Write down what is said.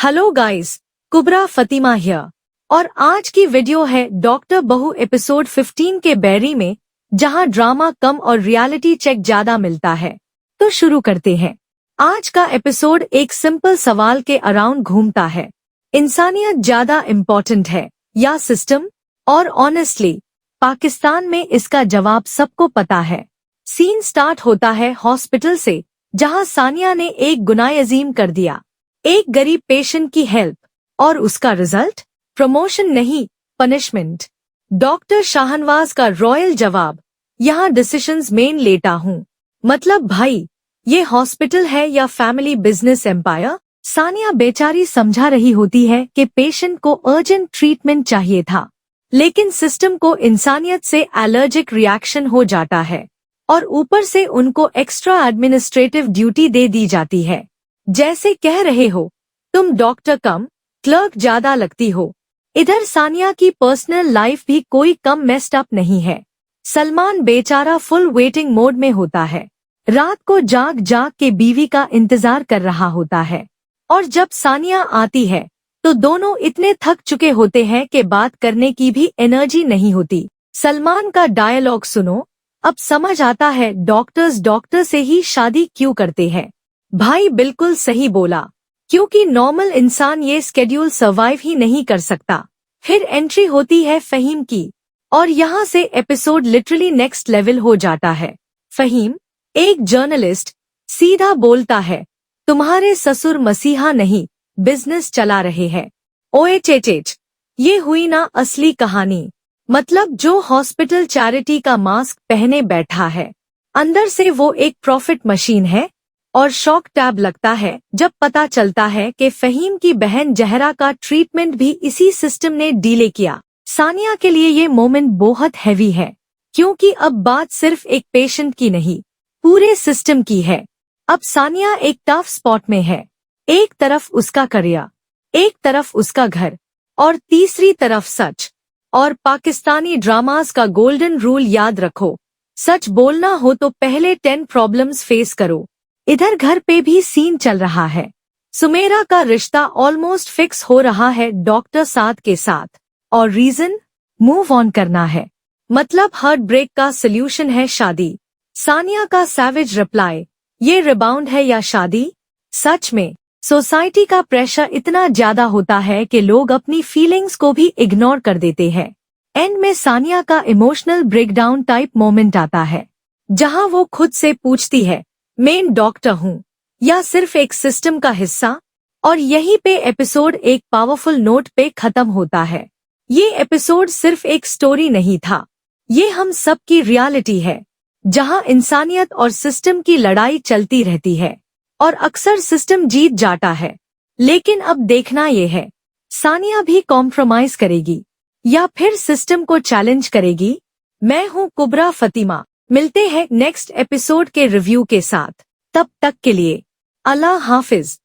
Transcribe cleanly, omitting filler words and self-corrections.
Hello guys, Kubra Fatima here. और आज की वीडियो है डॉक्टर बहू एपिसोड 15 के बैरी में, जहां ड्रामा कम और रियलिटी चेक ज्यादा मिलता है। तो शुरू करते हैं। आज का एपिसोड एक सिंपल सवाल के अराउंड घूमता है, इंसानियत ज्यादा इम्पोर्टेंट है या सिस्टम? और ऑनेस्टली पाकिस्तान में इसका जवाब सबको पता है। सीन स्टार्ट होता है हॉस्पिटल से, जहां सानिया ने एक गुनाह अजीम कर दिया, एक गरीब पेशेंट की हेल्प, और उसका रिजल्ट प्रमोशन नहीं, पनिशमेंट। डॉक्टर शाहनवाज का रॉयल जवाब, यहाँ डिसीजंस मेन लेता हूँ। मतलब भाई, ये हॉस्पिटल है या फैमिली बिजनेस एम्पायर? सानिया बेचारी समझा रही होती है कि पेशेंट को अर्जेंट ट्रीटमेंट चाहिए था, लेकिन सिस्टम को इंसानियत से एलर्जिक रिएक्शन हो जाता है और ऊपर से उनको एक्स्ट्रा एडमिनिस्ट्रेटिव ड्यूटी दे दी जाती है। जैसे कह रहे हो, तुम डॉक्टर कम, क्लर्क ज्यादा लगती हो। इधर सानिया की पर्सनल लाइफ भी कोई कम मेस्ड अप नहीं है। सलमान बेचारा फुल वेटिंग मोड में होता है, रात को जाग जाग के बीवी का इंतजार कर रहा होता है। और जब सानिया आती है तो दोनों इतने थक चुके होते हैं कि बात करने की भी एनर्जी नहीं होती। सलमान का डायलॉग सुनो, अब समझ आता है डॉक्टर्स डॉक्टर से ही शादी क्यों करते हैं। भाई बिल्कुल सही बोला, क्योंकि नॉर्मल इंसान ये स्केड्यूल सर्वाइव ही नहीं कर सकता। फिर एंट्री होती है फहीम की, और यहाँ से एपिसोड लिटरली नेक्स्ट लेवल हो जाता है। फहीम, एक जर्नलिस्ट, सीधा बोलता है, तुम्हारे ससुर मसीहा नहीं, बिजनेस चला रहे हैं। ओए चेचेच, ये हुई ना असली कहानी। मतलब जो हॉस्पिटल चैरिटी का मास्क पहने बैठा है, अंदर से वो एक प्रॉफिट मशीन है। और शॉक टैब लगता है जब पता चलता है कि फहीम की बहन जहरा का ट्रीटमेंट भी इसी सिस्टम ने डीले किया। सानिया के लिए ये मोमेंट बहुत हैवी है, क्योंकि अब बात सिर्फ एक पेशेंट की नहीं, पूरे सिस्टम की है। अब सानिया एक टफ स्पॉट में है, एक तरफ उसका करियर, एक तरफ उसका घर, और तीसरी तरफ सच। और पाकिस्तानी ड्रामास का गोल्डन रूल याद रखो, सच बोलना हो तो पहले 10 प्रॉब्लम्स फेस करो। इधर घर पे भी सीन चल रहा है। सुमेरा का रिश्ता ऑलमोस्ट फिक्स हो रहा है डॉक्टर साद के साथ, और रीजन मूव ऑन करना है। मतलब हार्ट ब्रेक का सोल्यूशन है शादी। सानिया का सैवेज रिप्लाई, ये रिबाउंड है या शादी? सच में सोसाइटी का प्रेशर इतना ज्यादा होता है कि लोग अपनी फीलिंग्स को भी इग्नोर कर देते हैं। एंड में सानिया का इमोशनल ब्रेकडाउन टाइप मोमेंट आता है, जहां वो खुद से पूछती है, मेन डॉक्टर हूँ या सिर्फ एक सिस्टम का हिस्सा? और यहीं पे एपिसोड एक पावरफुल नोट पे खत्म होता है। ये एपिसोड सिर्फ एक स्टोरी नहीं था, ये हम सब की रियलिटी है, जहां इंसानियत और सिस्टम की लड़ाई चलती रहती है, और अक्सर सिस्टम जीत जाता है। लेकिन अब देखना ये है, सानिया भी कॉम्प्रोमाइज करेगी या फिर सिस्टम को चैलेंज करेगी। मैं हूँ कुबरा फतिमा, मिलते हैं नेक्स्ट एपिसोड के रिव्यू के साथ। तब तक के लिए अल्लाह हाफिज।